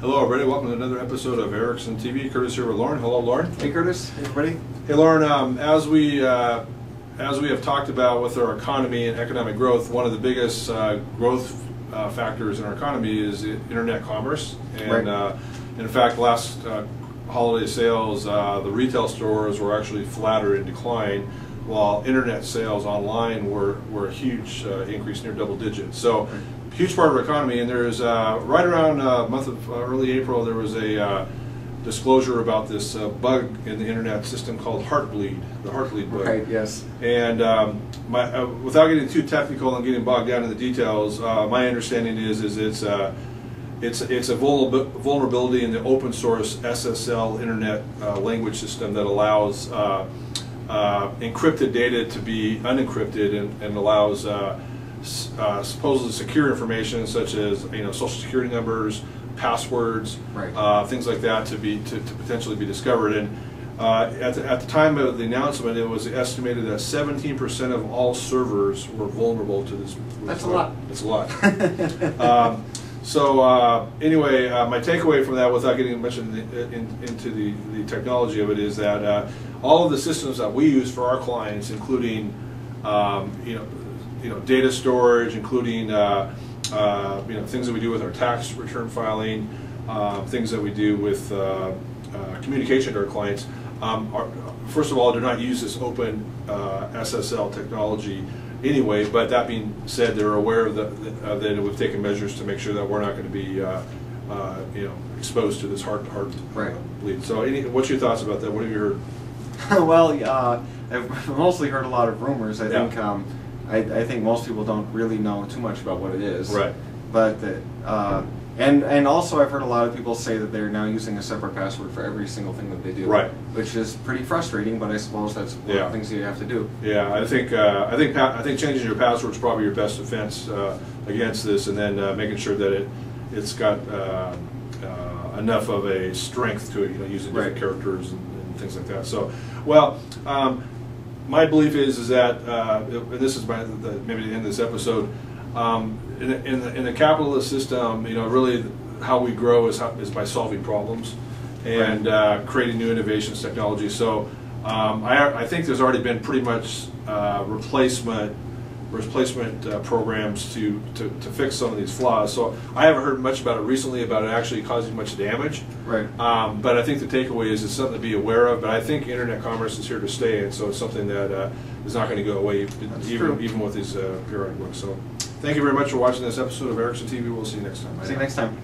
Hello everybody, welcome to another episode of Erickson TV. Curtis here with Lauren. Hello Lauren. Hey Curtis, hey everybody. Hey Lauren, as we have talked about with our economy and economic growth, one of the biggest growth factors in our economy is internet commerce. And right. In fact, last holiday sales, the retail stores were actually flatter in decline, while internet sales online were a huge increase, near double digits. So, huge part of our economy. And there's right around month of early April, there was a disclosure about this bug in the internet system called Heartbleed, the Heartbleed Bug. Right. Yes. And without getting too technical and getting bogged down in the details, my understanding is it's a vulnerability in the open source SSL internet language system that allows encrypted data to be unencrypted and allows supposedly secure information such as social security numbers, passwords, right. Things like that to potentially be discovered. And at the time of the announcement, it was estimated that 17% of all servers were vulnerable to this. That's a lot. That's a lot. So anyway, my takeaway from that, without getting much into the technology of it, is that all of the systems that we use for our clients, including data storage, including things that we do with our tax return filing, things that we do with communication to our clients, first of all, do not use this open SSL technology anyway. But that being said, they're aware of that we've taken measures to make sure that we're not going to be exposed to this bleed. So, what's your thoughts about that? What have you heard? Well, I've mostly heard a lot of rumors. I think most people don't really know too much about what it is. Right. But and also I've heard a lot of people say that they're now using a separate password for every single thing that they do. Right. Which is pretty frustrating, but I suppose that's one of the things you have to do. Yeah, I think changing your password is probably your best defense against this, and then making sure that it's got enough of a strength to it, using different characters and things like that. So, well. My belief is that, and this is maybe the end of this episode, in the capitalist system, really how we grow is by solving problems and creating new innovations, technology. So I think there's already been pretty much replacement programs to fix some of these flaws. So I haven't heard much about it recently, about it actually causing much damage. Right. But I think the takeaway is it's something to be aware of. But I think internet commerce is here to stay, and so it's something that is not going to go away, even with these periodic books. So thank you very much for watching this episode of Erickson TV. We'll see you next time. See you next time.